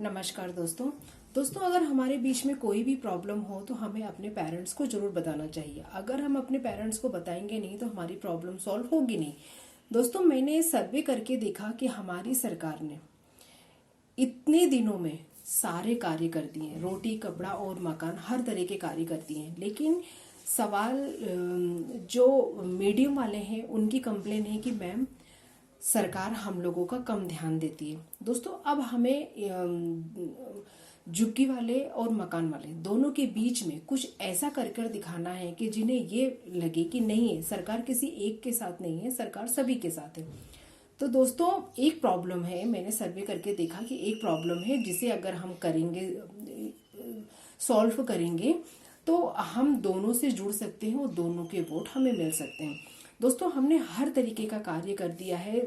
नमस्कार दोस्तों। अगर हमारे बीच में कोई भी प्रॉब्लम हो तो हमें अपने पेरेंट्स को जरूर बताना चाहिए। अगर हम अपने पेरेंट्स को बताएंगे नहीं तो हमारी प्रॉब्लम सॉल्व होगी नहीं। दोस्तों, मैंने सर्वे करके देखा कि हमारी सरकार ने इतने दिनों में सारे कार्य कर दिए हैं, रोटी कपड़ा और मकान हर तरह के कार्य कर दिए हैं। लेकिन सवाल जो मीडियम वाले हैं उनकी कंप्लेन है कि मैम सरकार हम लोगों का कम ध्यान देती है। दोस्तों, अब हमें झुग्गी वाले और मकान वाले दोनों के बीच में कुछ ऐसा कर कर दिखाना है कि जिन्हें ये लगे कि नहीं है, सरकार किसी एक के साथ नहीं है, सरकार सभी के साथ है। तो दोस्तों, एक प्रॉब्लम है, मैंने सर्वे करके देखा कि एक प्रॉब्लम है जिसे अगर हम करेंगे, सॉल्व करेंगे तो हम दोनों से जुड़ सकते हैं और दोनों के वोट हमें मिल सकते हैं। दोस्तों, हमने हर तरीके का कार्य कर दिया है,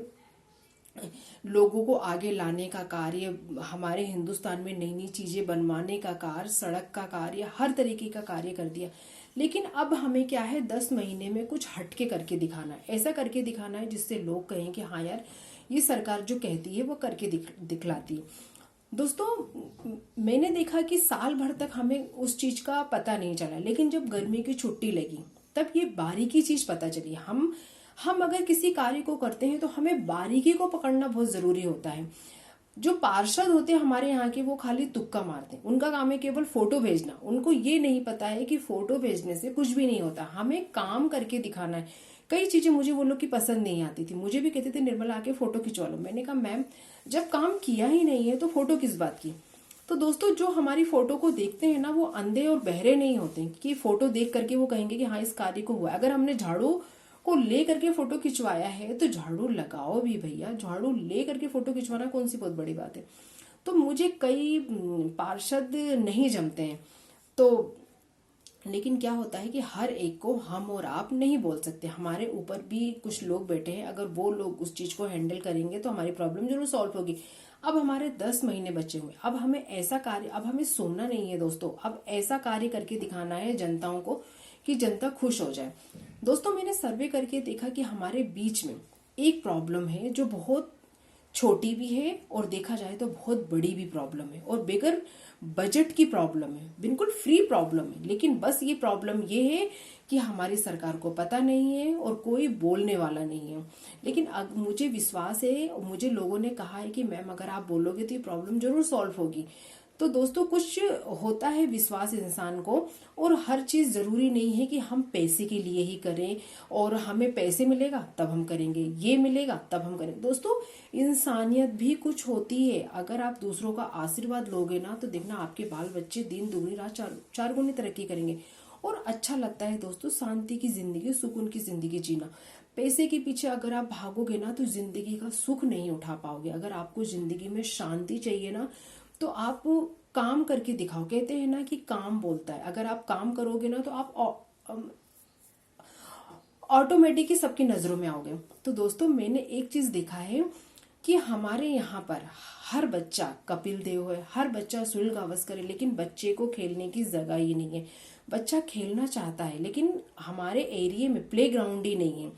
लोगों को आगे लाने का कार्य, हमारे हिंदुस्तान में नई नई चीजें बनवाने का कार्य, सड़क का कार्य, हर तरीके का कार्य कर दिया। लेकिन अब हमें क्या है, 10 महीने में कुछ हटके करके दिखाना है, ऐसा करके दिखाना है जिससे लोग कहें कि हाँ यार, ये सरकार जो कहती है वो करके दिखलाती है। दोस्तों, मैंने देखा कि साल भर तक हमें उस चीज का पता नहीं चला, लेकिन जब गर्मी की छुट्टी लगी तब ये बारीकी चीज पता चली। हम अगर किसी कार्य को करते हैं तो हमें बारीकी को पकड़ना बहुत जरूरी होता है। जो पार्षद होते हैं हमारे यहाँ के, वो खाली तुक्का मारते हैं, उनका काम है केवल फोटो भेजना। उनको ये नहीं पता है कि फोटो भेजने से कुछ भी नहीं होता, हमें काम करके दिखाना है। कई चीजें मुझे वो लोग की पसंद नहीं आती थी, मुझे भी कहते थे निर्मला आके फोटो खिंचवा लो। मैंने कहा मैम, जब काम किया ही नहीं है तो फोटो किस बात की। तो दोस्तों, जो हमारी फोटो को देखते हैं ना, वो अंधे और बहरे नहीं होते कि फोटो देख करके वो कहेंगे कि हाँ इस कार्य को हुआ। अगर हमने झाड़ू को ले करके फोटो खिंचवाया है तो झाड़ू लगाओ भी भैया, झाड़ू ले करके फोटो खिंचवाना कौन सी बहुत बड़ी बात है। तो मुझे कई पार्षद नहीं जमते हैं, तो लेकिन क्या होता है कि हर एक को हम और आप नहीं बोल सकते, हमारे ऊपर भी कुछ लोग बैठे हैं। अगर वो लोग उस चीज को हैंडल करेंगे तो हमारी प्रॉब्लम जरूर सॉल्व होगी। अब हमारे 10 महीने बचे हुए, अब हमें ऐसा कार्य, अब हमें सोना नहीं है दोस्तों, अब ऐसा कार्य करके दिखाना है जनताओं को कि जनता खुश हो जाए। दोस्तों, मैंने सर्वे करके देखा कि हमारे बीच में एक प्रॉब्लम है जो बहुत छोटी भी है और देखा जाए तो बहुत बड़ी भी प्रॉब्लम है, और बगैर बजट की प्रॉब्लम है, बिल्कुल फ्री प्रॉब्लम है। लेकिन बस ये प्रॉब्लम ये है कि हमारी सरकार को पता नहीं है और कोई बोलने वाला नहीं है। लेकिन मुझे विश्वास है, मुझे लोगों ने कहा है कि मैम अगर आप बोलोगे तो ये प्रॉब्लम जरूर सॉल्व होगी। तो दोस्तों, कुछ होता है विश्वास इंसान को, और हर चीज जरूरी नहीं है कि हम पैसे के लिए ही करें और हमें पैसे मिलेगा तब हम करेंगे, ये मिलेगा तब हम करेंगे। दोस्तों, इंसानियत भी कुछ होती है। अगर आप दूसरों का आशीर्वाद लोगे ना तो देखना आपके बाल बच्चे दिन दुगनी रात चार गुनी तरक्की करेंगे। और अच्छा लगता है दोस्तों शांति की जिंदगी, सुकून की जिंदगी जीना। पैसे के पीछे अगर आप भागोगे ना तो जिंदगी का सुख नहीं उठा पाओगे। अगर आपको जिंदगी में शांति चाहिए ना तो आप काम करके दिखाओ। कहते हैं ना कि काम बोलता है, अगर आप काम करोगे ना तो आप ऑटोमेटिक ही सबकी नजरों में आओगे। तो दोस्तों, मैंने एक चीज देखा है कि हमारे यहाँ पर हर बच्चा कपिल देव है, हर बच्चा सुनील गावस्कर है, लेकिन बच्चे को खेलने की जगह ही नहीं है। बच्चा खेलना चाहता है लेकिन हमारे एरिया में प्ले ग्राउंड ही नहीं है।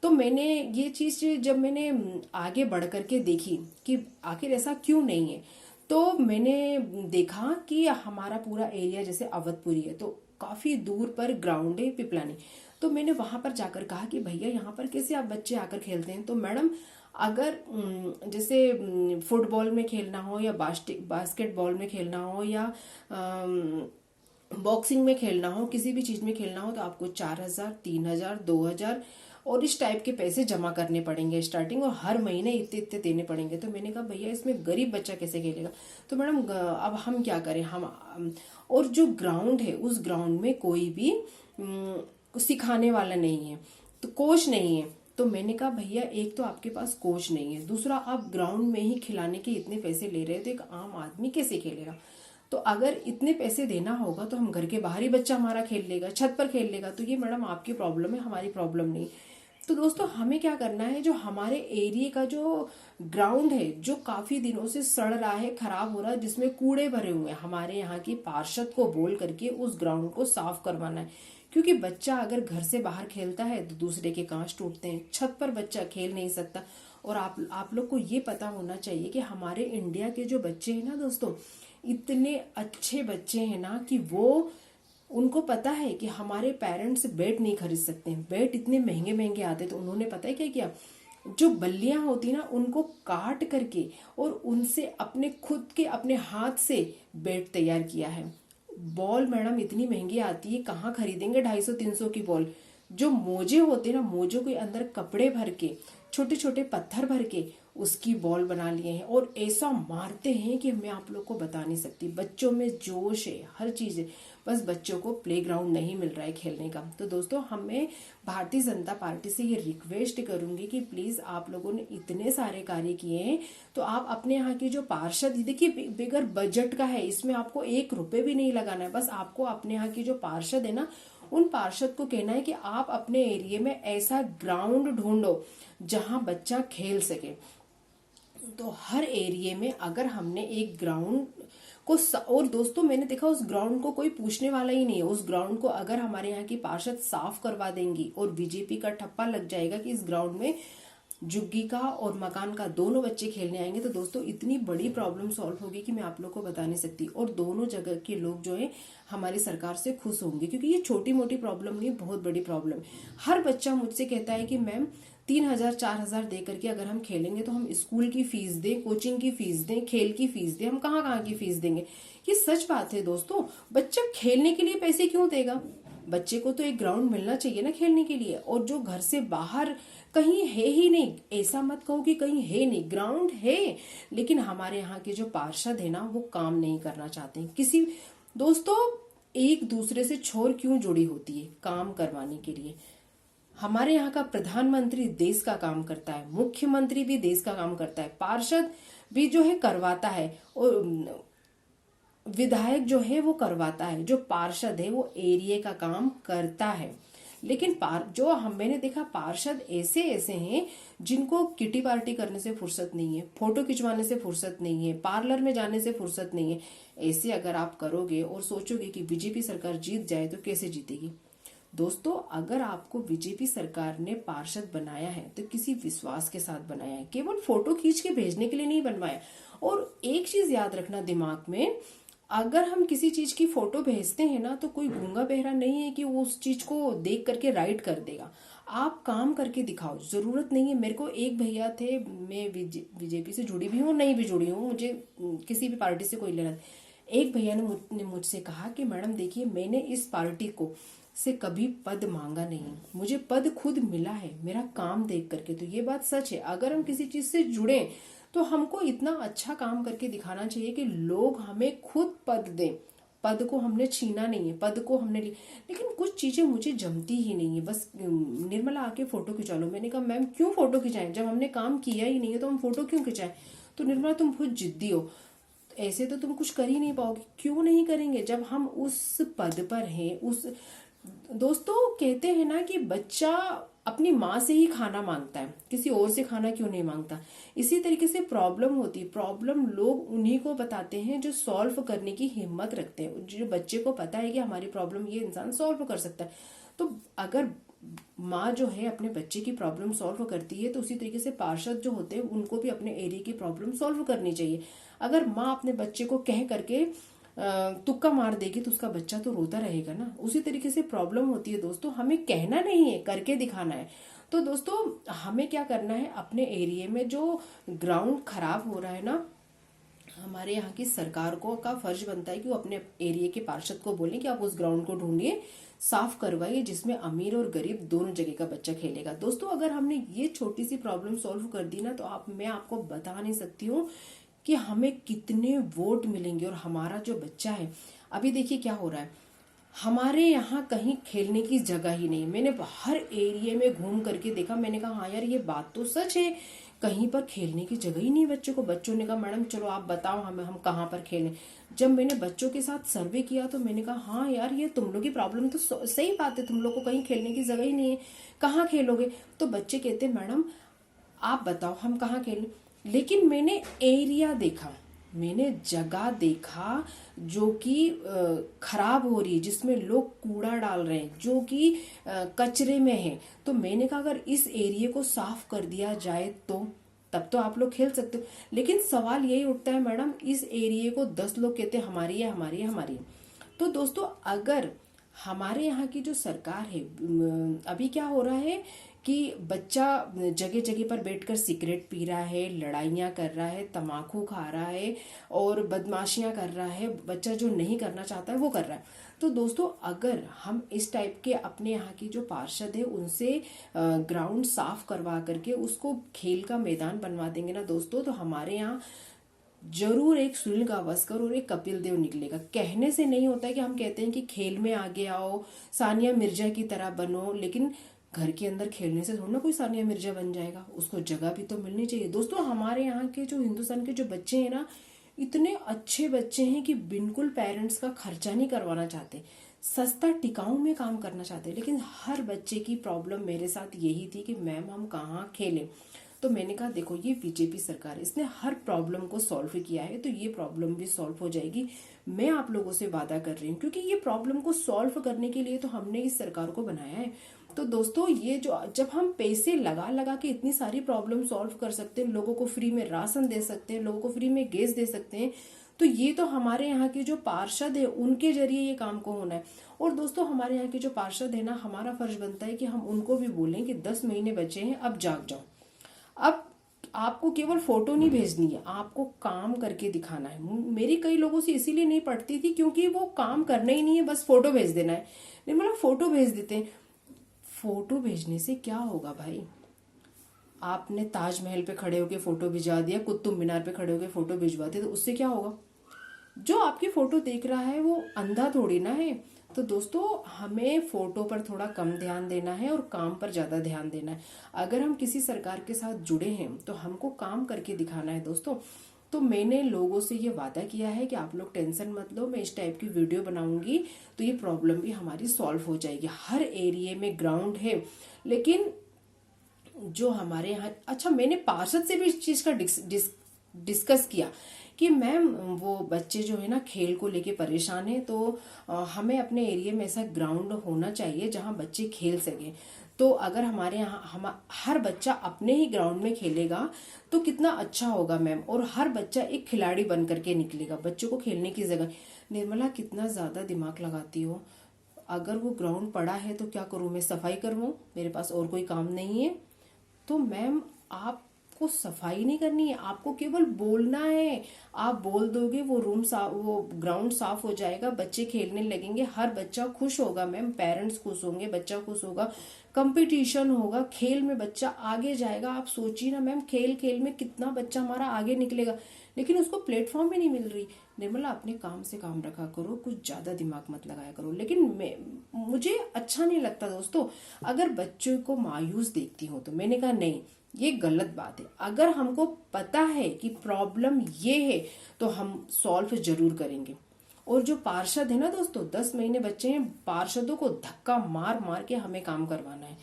तो मैंने ये चीज जब मैंने आगे बढ़ करके देखी कि आखिर ऐसा क्यों नहीं है, तो मैंने देखा कि हमारा पूरा एरिया जैसे अवधपुरी है तो काफी दूर पर ग्राउंड है पिपलानी। तो मैंने वहां पर जाकर कहा कि भैया यहाँ पर कैसे आप बच्चे आकर खेलते हैं। तो मैडम, अगर जैसे फुटबॉल में खेलना हो या बास्केटबॉल में खेलना हो या बॉक्सिंग में खेलना हो, किसी भी चीज में खेलना हो तो आपको 4,000, 3,000, 2,000 और इस टाइप के पैसे जमा करने पड़ेंगे स्टार्टिंग, और हर महीने इतने इतने देने पड़ेंगे। तो मैंने कहा भैया इसमें गरीब बच्चा कैसे खेलेगा। तो मैडम अब हम क्या करें, हम और जो ग्राउंड है उस ग्राउंड में कोई भी सिखाने वाला नहीं है, तो कोच नहीं है। तो मैंने कहा भैया, एक तो आपके पास कोच नहीं है, दूसरा आप ग्राउंड में ही खिलाने के इतने पैसे ले रहे हो तो एक आम आदमी कैसे खेलेगा। तो अगर इतने पैसे देना होगा तो हम घर के बाहर ही बच्चा हमारा खेल लेगा, छत पर खेल लेगा। तो ये मैडम आपकी प्रॉब्लम है, हमारी प्रॉब्लम नहीं। तो दोस्तों, हमें क्या करना है, जो हमारे एरिया का जो ग्राउंड है जो काफी दिनों से सड़ रहा है, खराब हो रहा है, जिसमें कूड़े भरे हुए हैं, हमारे यहाँ की पार्षद को बोल करके उस ग्राउंड को साफ करवाना है। क्योंकि बच्चा अगर घर से बाहर खेलता है तो दूसरे के कांच टूटते हैं, छत पर बच्चा खेल नहीं सकता। और आप लोग को ये पता होना चाहिए कि हमारे इंडिया के जो बच्चे हैं ना दोस्तों, इतने अच्छे बच्चे हैं ना कि वो उनको पता है कि हमारे पेरेंट्स बैट नहीं खरीद सकते हैं, बैट इतने महंगे महंगे आते, तो उन्होंने पता है क्या किया, जो बल्लियां होती ना उनको काट करके और उनसे अपने खुद के अपने हाथ से बैट तैयार किया है। बॉल मैडम इतनी महंगी आती है, कहाँ खरीदेंगे 250-300 की बॉल। जो मोजे होते ना, मोजों के अंदर कपड़े भर के, छोटे छोटे पत्थर भर के उसकी बॉल बना लिए हैं और ऐसा मारते हैं कि मैं आप लोग को बता नहीं सकती। बच्चों में जोश है, हर चीज है, बस बच्चों को प्लेग्राउंड नहीं मिल रहा है खेलने का। तो दोस्तों हमें भारतीय जनता पार्टी से ये रिक्वेस्ट करूंगी कि प्लीज आप लोगों ने इतने सारे कार्य किए हैं तो आप अपने यहाँ की जो पार्षद, देखिए बगैर बजट का है, इसमें आपको 1 रुपए भी नहीं लगाना है। बस आपको अपने यहाँ की जो पार्षद है ना, उन पार्षद को कहना है कि आप अपने एरिया में ऐसा ग्राउंड ढूंढो जहां बच्चा खेल सके। तो हर एरिया में अगर हमने एक ग्राउंड को और दोस्तों मैंने देखा उस ग्राउंड को कोई पूछने वाला ही नहीं है। उस ग्राउंड को अगर हमारे यहाँ की पार्षद साफ करवा देंगी और बीजेपी का ठप्पा लग जाएगा कि इस ग्राउंड में जुग्गी का और मकान का दोनों बच्चे खेलने आएंगे, तो दोस्तों इतनी बड़ी प्रॉब्लम सॉल्व होगी कि मैं आप लोग को बता नहीं सकती। और दोनों जगह के लोग जो है हमारी सरकार से खुश होंगे, क्योंकि ये छोटी मोटी प्रॉब्लम नहीं, बहुत बड़ी प्रॉब्लम है। हर बच्चा मुझसे कहता है कि मैम 3,000-4,000 दे करके अगर हम खेलेंगे तो हम स्कूल की फीस दें, कोचिंग की फीस दें, खेल की फीस दें, हम कहाँ कहाँ की फीस देंगे। ये सच बात है दोस्तों। बच्चा खेलने के लिए पैसे क्यों देगा? बच्चे को तो एक ग्राउंड मिलना चाहिए ना खेलने के लिए। और जो घर से बाहर कहीं है ही नहीं, ऐसा मत कहो कि कहीं है नहीं, ग्राउंड है, लेकिन हमारे यहाँ के जो पार्षद है ना वो काम नहीं करना चाहते हैं। किसी दोस्तों एक दूसरे से छोर क्यों जुड़ी होती है? काम करवाने के लिए। हमारे यहाँ का प्रधानमंत्री देश का काम करता है, मुख्यमंत्री भी देश का काम करता है, पार्षद भी जो है करवाता है, और विधायक जो है वो करवाता है, जो पार्षद है वो एरिया का काम करता है। लेकिन जो मैंने देखा पार्षद ऐसे ऐसे हैं जिनको किटी पार्टी करने से फुर्सत नहीं है, फोटो खिंचवाने से फुर्सत नहीं है, पार्लर में जाने से फुर्सत नहीं है। ऐसे अगर आप करोगे और सोचोगे कि बीजेपी सरकार जीत जाए तो कैसे जीतेगी? दोस्तों अगर आपको बीजेपी सरकार ने पार्षद बनाया है तो किसी विश्वास के साथ बनाया है, केवल फोटो खींच के भेजने के लिए नहीं बनवाया। और एक चीज याद रखना दिमाग में, अगर हम किसी चीज की फोटो भेजते हैं ना तो कोई गूंगा बहरा नहीं है कि वो उस चीज को देख करके राइट कर देगा। आप काम करके दिखाओ, जरूरत नहीं है। मेरे को एक भैया थे, मैं बीजेपी से जुड़ी भी हूँ नहीं भी जुड़ी हूँ, मुझे किसी भी पार्टी से कोई लेना। एक भैया ने मुझसे कहा कि मैडम देखिए मैंने इस पार्टी को से कभी पद मांगा नहीं, मुझे पद खुद मिला है मेरा काम देख करके। तो ये बात सच है, अगर हम किसी चीज से जुड़े तो हमको इतना अच्छा काम करके दिखाना चाहिए कि लोग हमें खुद पद दें। पद को हमने छीना नहीं है, पद को हमने लेकिन कुछ चीजें मुझे जमती ही नहीं है। बस निर्मला आके फोटो खिंचा लो। मैंने कहा मैम क्यों फोटो खिंचाएं, जब हमने काम किया ही नहीं है तो हम फोटो क्यों खिंचाएं? तो निर्मला तुम बहुत जिद्दी हो, ऐसे तो तुम कुछ कर ही नहीं पाओगे। क्यों नहीं करेंगे जब हम उस पद पर हैं। उस दोस्तों कहते हैं ना कि बच्चा अपनी माँ से ही खाना मांगता है, किसी और से खाना क्यों नहीं मांगता। इसी तरीके से प्रॉब्लम होती है, प्रॉब्लम लोग उन्हीं को बताते हैं जो सॉल्व करने की हिम्मत रखते हैं, जो बच्चे को पता है कि हमारी प्रॉब्लम ये इंसान सॉल्व कर सकता है। तो अगर माँ जो है अपने बच्चे की प्रॉब्लम सॉल्व करती है तो उसी तरीके से पार्षद जो होते हैं उनको भी अपने एरिया की प्रॉब्लम सॉल्व करनी चाहिए। अगर माँ अपने बच्चे को कह करके तुक्का मार देगी तो उसका बच्चा तो रोता रहेगा ना। उसी तरीके से प्रॉब्लम होती है दोस्तों, हमें कहना नहीं है, करके दिखाना है। तो दोस्तों हमें क्या करना है, अपने एरिया में जो ग्राउंड खराब हो रहा है ना, हमारे यहाँ की सरकार को का फर्ज बनता है कि वो अपने एरिया के पार्षद को बोलें कि आप उस ग्राउंड को ढूंढिए, साफ करवाइए, जिसमें अमीर और गरीब दोनों जगह का बच्चा खेलेगा। दोस्तों अगर हमने ये छोटी सी प्रॉब्लम सॉल्व कर दी ना तो मैं आपको बता नहीं सकती हूँ कि हमें कितने वोट मिलेंगे। और हमारा जो बच्चा है, अभी देखिए क्या हो रहा है, हमारे यहाँ कहीं खेलने की जगह ही नहीं। मैंने हर एरिया में घूम करके देखा, मैंने कहा हाँ यार ये बात तो सच है, कहीं पर खेलने की जगह ही नहीं बच्चों को। बच्चों ने कहा मैडम चलो आप बताओ हमें, हम कहाँ पर खेलें। जब मैंने बच्चों के साथ सर्वे किया तो मैंने कहा हाँ यार ये तुम लोग की प्रॉब्लम तो सही बात है, तुम लोग को कहीं खेलने की जगह ही नहीं है, कहाँ खेलोगे? तो बच्चे कहते मैडम आप बताओ हम कहाँ खेलें। लेकिन मैंने एरिया देखा, मैंने जगह देखा जो कि खराब हो रही है, जिसमें लोग कूड़ा डाल रहे हैं, जो कि कचरे में है। तो मैंने कहा अगर इस एरिया को साफ कर दिया जाए तो तब तो आप लोग खेल सकते हो। लेकिन सवाल यही उठता है मैडम, इस एरिया को 10 लोग कहते हैं हमारी है, हमारी है, हमारी है। तो दोस्तों अगर हमारे यहाँ की जो सरकार है, अभी क्या हो रहा है कि बच्चा जगह जगह पर बैठकर सिगरेट पी रहा है, लड़ाइयाँ कर रहा है, तम्बाकू खा रहा है और बदमाशियाँ कर रहा है, बच्चा जो नहीं करना चाहता है वो कर रहा है। तो दोस्तों अगर हम इस टाइप के अपने यहाँ की जो पार्षद है उनसे ग्राउंड साफ करवा करके उसको खेल का मैदान बनवा देंगे ना दोस्तों, तो हमारे यहाँ जरूर एक सुनील गावस्कर और एक कपिल देव निकलेगा। कहने से नहीं होता है कि हम कहते हैं कि खेल में आगे आओ, सानिया मिर्जा की तरह बनो, लेकिन घर के अंदर खेलने से थोड़ा ना कोई सानिया मिर्जा बन जाएगा, उसको जगह भी तो मिलनी चाहिए। दोस्तों हमारे यहाँ के जो हिंदुस्तान के जो बच्चे हैं ना, इतने अच्छे बच्चे हैं कि बिल्कुल पेरेंट्स का खर्चा नहीं करवाना चाहते, सस्ता टिकाऊ में काम करना चाहते हैं। लेकिन हर बच्चे की प्रॉब्लम मेरे साथ यही थी कि मैम हम कहाँ खेलें। तो मैंने कहा देखो ये बीजेपी सरकार है, इसने हर प्रॉब्लम को सॉल्व किया है, तो ये प्रॉब्लम भी सॉल्व हो जाएगी। मैं आप लोगों से वादा कर रही हूँ, क्योंकि ये प्रॉब्लम को सॉल्व करने के लिए तो हमने इस सरकार को बनाया है। तो दोस्तों ये जो जब हम पैसे लगा लगा के इतनी सारी प्रॉब्लम सॉल्व कर सकते हैं, लोगों को फ्री में राशन दे सकते हैं, लोगों को फ्री में गैस दे सकते हैं, तो ये तो हमारे यहाँ के जो पार्षद है उनके जरिए ये काम को होना है। और दोस्तों हमारे यहाँ के जो पार्षद है ना, हमारा फर्ज बनता है कि हम उनको भी बोलें कि 10 महीने बचे हैं, अब जाग जाओ। अब आपको केवल फोटो नहीं भेजनी है, आपको काम करके दिखाना है। मेरी कई लोगों से इसीलिए नहीं पड़ती थी क्योंकि वो काम करना ही नहीं है, बस फोटो भेज देना है। नहीं मतलब फोटो भेज देते हैं। फोटो भेजने से क्या होगा भाई? आपने ताजमहल पे खड़े होके फोटो भिजवा दिया, कुतुब मीनार पे खड़े होके फोटो भिजवा दिया, तो उससे क्या होगा? जो आपकी फोटो देख रहा है वो अंधा थोड़ी ना है। तो दोस्तों हमें फोटो पर थोड़ा कम ध्यान देना है और काम पर ज्यादा ध्यान देना है। अगर हम किसी सरकार के साथ जुड़े हैं तो हमको काम करके दिखाना है दोस्तों। तो मैंने लोगों से ये वादा किया है कि आप लोग टेंशन मत लो, मैं इस टाइप की वीडियो बनाऊंगी तो ये प्रॉब्लम भी हमारी सॉल्व हो जाएगी। हर एरिया में ग्राउंड है, लेकिन जो हमारे यहाँ, अच्छा मैंने पार्षद से भी इस चीज का डिस्कस किया कि मैम वो बच्चे जो है ना खेल को लेके परेशान है, तो हमें अपने एरिया में ऐसा ग्राउंड होना चाहिए जहाँ बच्चे खेल सके। तो अगर हमारे यहाँ हम हर बच्चा अपने ही ग्राउंड में खेलेगा तो कितना अच्छा होगा मैम, और हर बच्चा एक खिलाड़ी बन करके निकलेगा, बच्चों को खेलने की जगह। निर्मला कितना ज्यादा दिमाग लगाती हो। अगर वो ग्राउंड पड़ा है तो क्या करूँ मैं? सफाई करवाऊं? मेरे पास और कोई काम नहीं है। तो मैम आपको सफाई नहीं करनी है, आपको केवल बोलना है। आप बोल दोगे वो रूम साफ, वो ग्राउंड साफ हो जाएगा, बच्चे खेलने लगेंगे, हर बच्चा खुश होगा मैम, पेरेंट्स खुश होंगे, बच्चा खुश होगा, कंपटीशन होगा, खेल में बच्चा आगे जाएगा। आप सोचिए ना मैम, खेल खेल में कितना बच्चा हमारा आगे निकलेगा, लेकिन उसको प्लेटफॉर्म ही नहीं मिल रही। निर्मला अपने काम से काम रखा करो, कुछ ज्यादा दिमाग मत लगाया करो। लेकिन मुझे अच्छा नहीं लगता दोस्तों अगर बच्चों को मायूस देखती हूँ, तो मैंने कहा नहीं, ये गलत बात है। अगर हमको पता है कि प्रॉब्लम ये है तो हम सॉल्व जरूर करेंगे। और जो पार्षद है ना दोस्तों, 10 महीने बच्चे हैं, पार्षदों को धक्का मार मार के हमें काम करवाना है।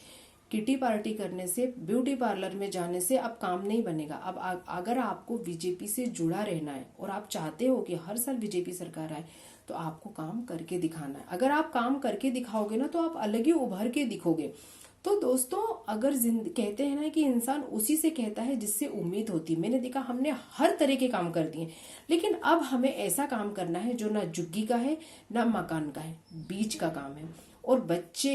किटी पार्टी करने से, ब्यूटी पार्लर में जाने से अब काम नहीं बनेगा। अब अगर आपको बीजेपी से जुड़ा रहना है और आप चाहते हो कि हर साल बीजेपी सरकार आए, तो आपको काम करके दिखाना है। अगर आप काम करके दिखाओगे ना तो आप अलग ही उभर के दिखोगे। तो दोस्तों अगर कहते हैं ना कि इंसान उसी से कहता है जिससे उम्मीद होती है। मैंने देखा हमने हर तरह के काम कर दिए, लेकिन अब हमें ऐसा काम करना है जो ना झुग्गी का है ना मकान का है, बीच का काम है। और बच्चे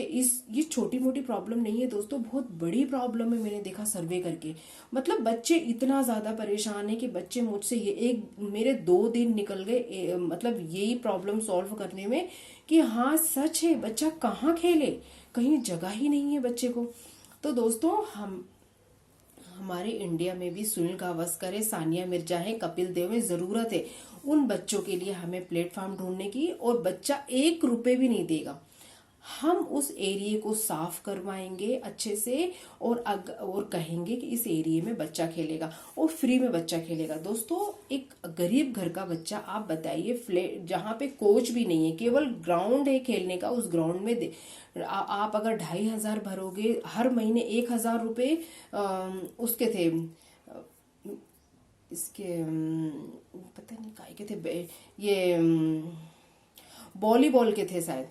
ये छोटी मोटी प्रॉब्लम नहीं है दोस्तों, बहुत बड़ी प्रॉब्लम है। मैंने देखा सर्वे करके, मतलब बच्चे इतना ज्यादा परेशान है कि बच्चे मुझसे मेरे 2 दिन निकल गए मतलब यही प्रॉब्लम सॉल्व करने में कि हाँ सच है, बच्चा कहाँ खेले, कहीं जगह ही नहीं है बच्चे को। तो दोस्तों हमारे इंडिया में भी सुनील गावस्कर है, सानिया मिर्जा है, कपिल देव है। जरूरत है उन बच्चों के लिए हमें प्लेटफॉर्म ढूंढने की, और बच्चा 1 रुपए भी नहीं देगा। हम उस एरिया को साफ करवाएंगे अच्छे से, और कहेंगे कि इस एरिया में बच्चा खेलेगा और फ्री में बच्चा खेलेगा। दोस्तों एक गरीब घर का बच्चा, आप बताइए, फ्लैट जहाँ पे कोच भी नहीं है, केवल ग्राउंड है खेलने का, उस ग्राउंड में आप अगर 2,500 भरोगे हर महीने, 1,000 रुपये उसके थे, इसके पता नहीं काय के थे, ये वॉलीबॉल के थे शायद।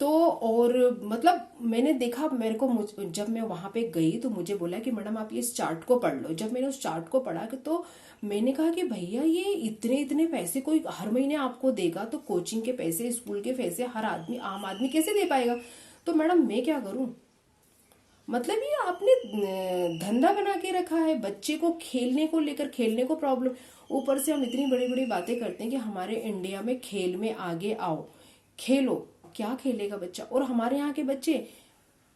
तो और मतलब मैंने देखा, मेरे को जब मैं वहां पे गई तो मुझे बोला कि मैडम आप ये इस चार्ट को पढ़ लो। जब मैंने उस चार्ट को पढ़ा तो मैंने कहा कि भैया ये इतने इतने पैसे कोई हर महीने आपको देगा तो कोचिंग के पैसे, स्कूल के पैसे हर आदमी, आम आदमी कैसे दे पाएगा? तो मैडम मैं क्या करूं? मतलब ये आपने धंधा बना के रखा है बच्चे को खेलने को लेकर, खेलने को प्रॉब्लम। ऊपर से हम इतनी बड़ी बड़ी बातें करते हैं कि हमारे इंडिया में खेल में आगे आओ, खेलो। क्या खेलेगा बच्चा? और हमारे यहाँ के बच्चे,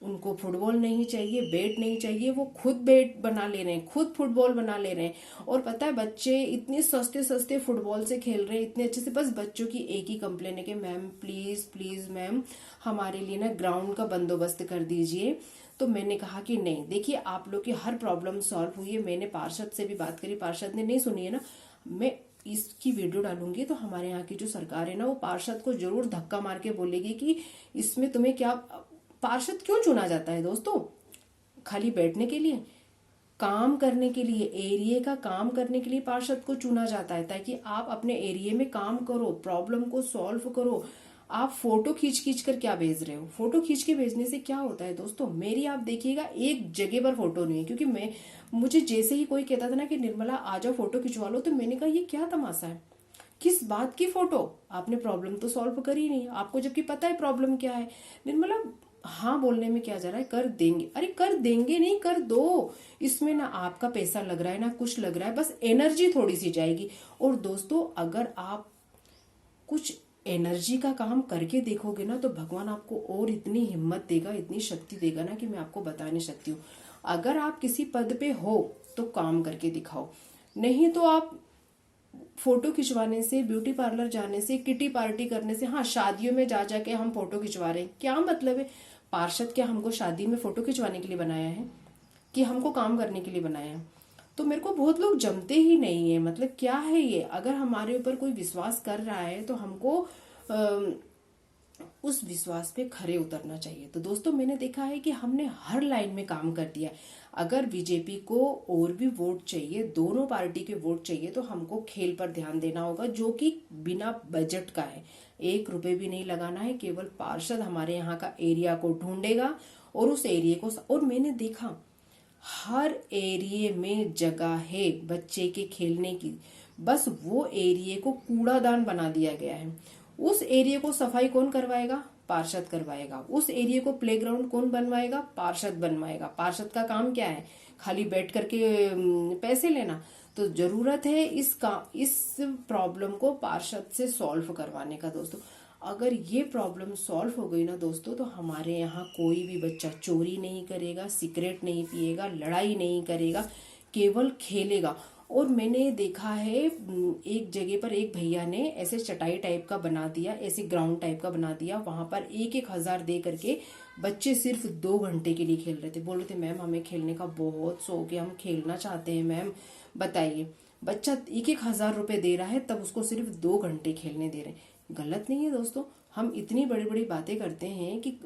उनको फुटबॉल नहीं चाहिए, बैट नहीं चाहिए, वो खुद बैट बना ले रहे हैं, खुद फुटबॉल बना ले रहे हैं। और पता है बच्चे इतने सस्ते सस्ते फुटबॉल से खेल रहे हैं, इतने अच्छे से। बस बच्चों की एक ही कंप्लेन है कि मैम प्लीज प्लीज मैम हमारे लिए ना ग्राउंड का बंदोबस्त कर दीजिए। तो मैंने कहा कि नहीं, देखिए आप लोग की हर प्रॉब्लम सॉल्व हुई है। मैंने पार्षद से भी बात करी, पार्षद ने नहीं सुनी है ना। मैं इसकी वीडियो डालूंगी तो हमारे यहाँ की जो सरकार है ना, वो पार्षद को जरूर धक्का मार के बोलेगी कि इसमें तुम्हें क्या, पार्षद क्यों चुना जाता है दोस्तों? खाली बैठने के लिए? काम करने के लिए, एरिया का काम करने के लिए पार्षद को चुना जाता है, ताकि आप अपने एरिया में काम करो, प्रॉब्लम को सॉल्व करो। आप फोटो खींच खींच कर क्या भेज रहे हो? फोटो खींच के भेजने से क्या होता है दोस्तों? मेरी आप देखिएगा एक जगह पर फोटो नहीं है, क्योंकि मुझे जैसे ही कोई कहता था ना कि निर्मला आ जाओ फोटो खिंचवा लो, तो मैंने कहा ये क्या तमाशा है? किस बात की फोटो? आपने प्रॉब्लम तो सॉल्व करी नहीं, आपको जबकि पता है प्रॉब्लम क्या है। निर्मला हाँ बोलने में क्या जा रहा है, कर देंगे। अरे कर देंगे नहीं, कर दो। इसमें ना आपका पैसा लग रहा है ना कुछ लग रहा है, बस एनर्जी थोड़ी सी जाएगी। और दोस्तों अगर आप कुछ एनर्जी का काम करके देखोगे ना, तो भगवान आपको और इतनी हिम्मत देगा, इतनी शक्ति देगा ना कि मैं आपको बता नहीं सकती हूँ। अगर आप किसी पद पे हो तो काम करके दिखाओ, नहीं तो आप फोटो खिंचवाने से, ब्यूटी पार्लर जाने से, किटी पार्टी करने से, हाँ शादियों में जा जाके हम फोटो खिंचवा रहे हैं, क्या मतलब है? पार्षद क्या हमको शादी में फोटो खिंचवाने के लिए बनाया है कि हमको काम करने के लिए बनाया है? तो मेरे को बहुत लोग जमते ही नहीं है। मतलब क्या है ये? अगर हमारे ऊपर कोई विश्वास कर रहा है तो हमको उस विश्वास पे खरे उतरना चाहिए। तो दोस्तों मैंने देखा है कि हमने हर लाइन में काम कर दिया। अगर बीजेपी को और भी वोट चाहिए, दोनों पार्टी के वोट चाहिए, तो हमको खेल पर ध्यान देना होगा, जो कि बिना बजट का है। 1 रुपए भी नहीं लगाना है, केवल पार्षद हमारे यहाँ का एरिया को ढूंढेगा और उस एरिया को। और मैंने देखा हर एरिया में जगह है बच्चे के खेलने की, बस वो एरिया को कूड़ादान बना दिया गया है। उस एरिया को सफाई कौन करवाएगा? पार्षद करवाएगा। उस एरिया को प्लेग्राउंड कौन बनवाएगा? पार्षद बनवाएगा। पार्षद का काम क्या है? खाली बैठ करके पैसे लेना। तो जरूरत है इस प्रॉब्लम को पार्षद से सॉल्व करवाने का दोस्तों। अगर ये प्रॉब्लम सॉल्व हो गई ना दोस्तों, तो हमारे यहाँ कोई भी बच्चा चोरी नहीं करेगा, सिगरेट नहीं पिएगा, लड़ाई नहीं करेगा, केवल खेलेगा। और मैंने देखा है एक जगह पर एक भैया ने ऐसे चटाई टाइप का बना दिया, ऐसे ग्राउंड टाइप का बना दिया, वहां पर 1-1 हज़ार दे करके बच्चे सिर्फ 2 घंटे के लिए खेल रहे थे। बोल रहे थे मैम हमें खेलने का बहुत शौक है, हम खेलना चाहते हैं मैम, बताइए। बच्चा 1-1 हज़ार रुपए दे रहा है, तब उसको सिर्फ 2 घंटे खेलने दे रहे हैं। गलत नहीं है दोस्तों? हम इतनी बड़ी बड़ी बातें करते हैं कि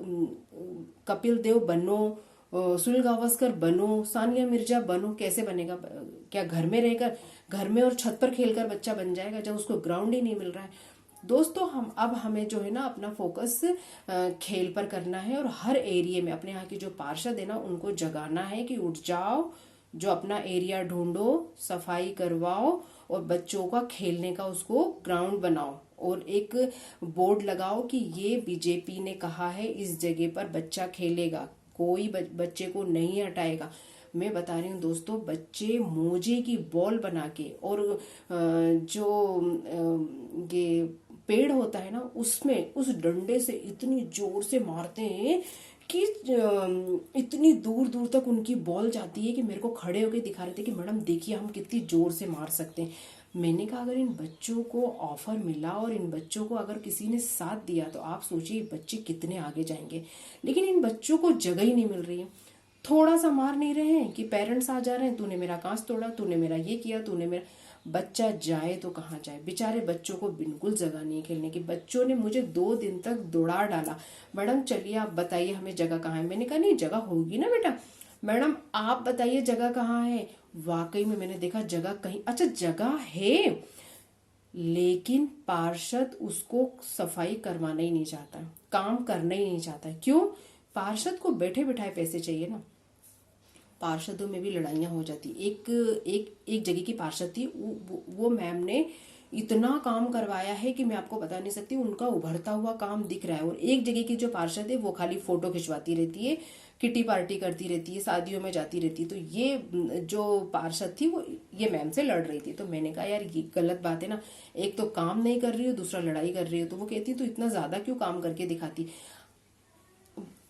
कपिल देव बनो, सुनील गावस्कर बनो, सानिया मिर्जा बनो। कैसे बनेगा? क्या घर में रहकर, घर में और छत पर खेलकर बच्चा बन जाएगा, जब उसको ग्राउंड ही नहीं मिल रहा है? दोस्तों हमें जो है ना अपना फोकस खेल पर करना है, और हर एरिया में अपने यहाँ की जो पार्षद है ना, उनको जगाना है कि उठ जाओ, जो अपना एरिया ढूंढो, सफाई करवाओ, और बच्चों का खेलने का उसको ग्राउंड बनाओ, और एक बोर्ड लगाओ कि ये बीजेपी ने कहा है इस जगह पर बच्चा खेलेगा, कोई बच्चे को नहीं हटाएगा। मैं बता रही हूँ दोस्तों, बच्चे मोजे की बॉल बना के, और ये पेड़ होता है ना, उसमें उस डंडे से इतनी जोर से मारते हैं कि इतनी दूर दूर तक उनकी बॉल जाती है कि मेरे को खड़े होके दिखा रहे थे कि मैडम देखिए हम कितनी जोर से मार सकते हैं। मैंने कहा अगर इन बच्चों को ऑफर मिला और इन बच्चों को अगर किसी ने साथ दिया, तो आप सोचिए बच्चे कितने आगे जाएंगे। लेकिन इन बच्चों को जगह ही नहीं मिल रही है। थोड़ा सा मार नहीं रहे हैं कि पेरेंट्स आ जा रहे हैं, तूने मेरा कांच तोड़ा, तूने मेरा ये किया, तूने मेरा। बच्चा जाए तो कहाँ जाए? बेचारे बच्चों को बिल्कुल जगह नहीं है खेलने की। बच्चों ने मुझे 2 दिन तक दौड़ा डाला, मैडम चलिए आप बताइए हमें जगह कहाँ है। मैंने कहा नहीं जगह होगी ना बेटा, मैडम आप बताइए जगह कहाँ है। वाकई में मैंने देखा जगह कहीं, अच्छा जगह है, लेकिन पार्षद उसको सफाई करवाना ही नहीं चाहता। काम करना ही नहीं चाहता है। क्यों? पार्षद को बैठे बिठाए पैसे चाहिए ना। पार्षदों में भी लड़ाइयाँ हो जाती। एक जगह की पार्षद थी, वो मैम ने इतना काम करवाया है कि मैं आपको बता नहीं सकती। उनका उभरता हुआ काम दिख रहा है। और एक जगह की जो पार्षद है वो खाली फोटो खिंचवाती रहती है, किटी पार्टी करती रहती है, शादियों में जाती रहती है। तो ये जो पार्षद थी वो ये मैम से लड़ रही थी। तो मैंने कहा यार ये गलत बात है ना, एक तो काम नहीं कर रही हो, दूसरा लड़ाई कर रही हो। तो वो कहती तो इतना ज्यादा क्यों काम करके दिखाती,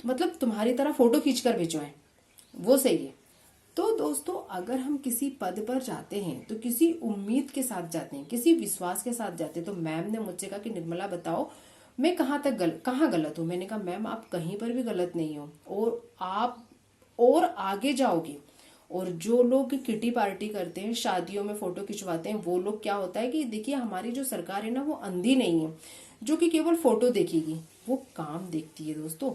मतलब तुम्हारी तरह फोटो खींच कर भेजो है, वो सही है। तो दोस्तों अगर हम किसी पद पर जाते हैं तो किसी उम्मीद के साथ जाते हैं, किसी विश्वास के साथ जाते हैं। तो मैम ने मुझसे कहा कि निर्मला बताओ मैं कहाँ गलत हूँ। मैंने कहा मैम आप कहीं पर भी गलत नहीं हो, और आप और आगे जाओगे। और जो लोग किटी पार्टी करते हैं, शादियों में फोटो खिंचवाते हैं, वो लोग क्या होता है कि देखिए हमारी जो सरकार है ना वो अंधी नहीं है जो कि केवल फोटो देखेगी, वो काम देखती है। दोस्तों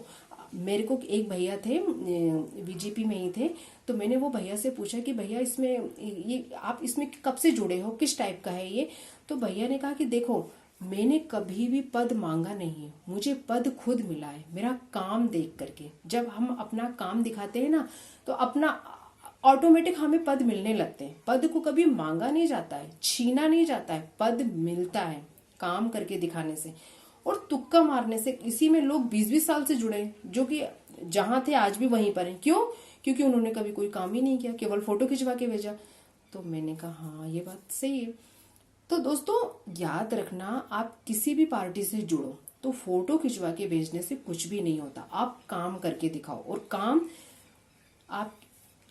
मेरे को एक भैया थे, बीजेपी में ही थे। तो मैंने वो भैया से पूछा कि भैया इसमें ये आप इसमें कब से जुड़े हो, किस टाइप का है ये। तो भैया ने कहा कि देखो मैंने कभी भी पद मांगा नहीं है, मुझे पद खुद मिला है मेरा काम देख करके। जब हम अपना काम दिखाते हैं ना तो अपना ऑटोमेटिक हमें पद मिलने लगते हैं। पद को कभी मांगा नहीं जाता है, छीना नहीं जाता है, पद मिलता है काम करके दिखाने से और तुक्का मारने से। इसी में लोग 20-20 साल से जुड़े हैं, जो कि जहां थे आज भी वहीं पर हैं। क्यों? क्योंकि उन्होंने कभी कोई काम ही नहीं किया, केवल फोटो खिंचवा के भेजा। तो मैंने कहा हाँ ये बात सही है। तो दोस्तों याद रखना, आप किसी भी पार्टी से जुड़ो तो फोटो खिंचवा के भेजने से कुछ भी नहीं होता। आप काम करके दिखाओ। और काम आप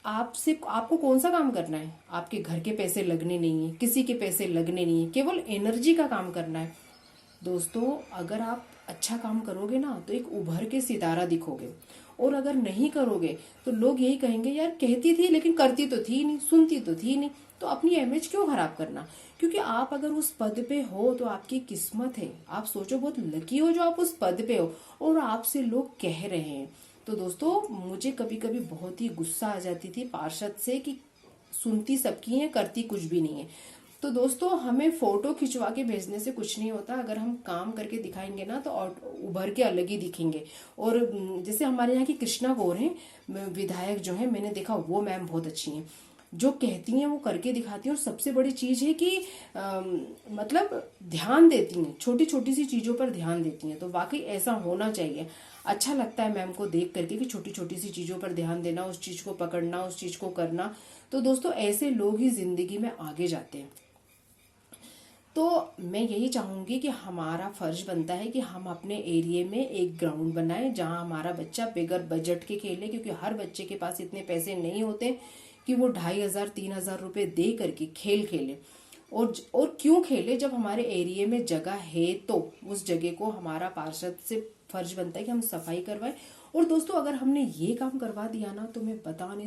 आपसे आपको कौन सा काम करना है? आपके घर के पैसे लगने नहीं है, किसी के पैसे लगने नहीं है, केवल एनर्जी का काम करना है। दोस्तों अगर आप अच्छा काम करोगे ना तो एक उभर के सितारा दिखोगे, और अगर नहीं करोगे तो लोग यही कहेंगे यार कहती थी लेकिन करती तो थी नहीं, सुनती तो थी नहीं। तो अपनी इमेज क्यों खराब करना? क्योंकि आप अगर उस पद पे हो तो आपकी किस्मत है। आप सोचो बहुत लकी हो जो आप उस पद पे हो और आपसे लोग कह रहे हैं। तो दोस्तों मुझे कभी कभी बहुत ही गुस्सा आ जाती थी पार्षद से कि सुनती सबकी है करती कुछ भी नहीं है। तो दोस्तों हमें फोटो खिंचवा के भेजने से कुछ नहीं होता। अगर हम काम करके दिखाएंगे ना तो उभर के अलग ही दिखेंगे। और जैसे हमारे यहाँ की कृष्णा गौर हैं विधायक जो है, मैंने देखा वो मैम बहुत अच्छी हैं, जो कहती हैं वो करके दिखाती हैं। और सबसे बड़ी चीज है कि मतलब ध्यान देती हैं, छोटी छोटी सी चीजों पर ध्यान देती हैं। तो वाकई ऐसा होना चाहिए। अच्छा लगता है मैम को देख करके कि छोटी छोटी सी चीजों पर ध्यान देना, उस चीज को पकड़ना, उस चीज को करना। तो दोस्तों ऐसे लोग ही जिंदगी में आगे जाते हैं। तो मैं यही चाहूंगी कि हमारा फर्ज बनता है कि हम अपने एरिया में एक ग्राउंड बनाएं जहां हमारा बच्चा बगैर बजट के खेले। क्योंकि हर बच्चे के पास इतने पैसे नहीं होते कि वो 2,500-3,000 रुपए दे करके खेल खेले। और क्यों खेले? जब हमारे एरिया में जगह है तो उस जगह को हमारा पार्षद से फर्ज बनता है कि हम सफाई करवाएं। और दोस्तों अगर हमने ये काम करवा दिया ना तो मैं बता नहीं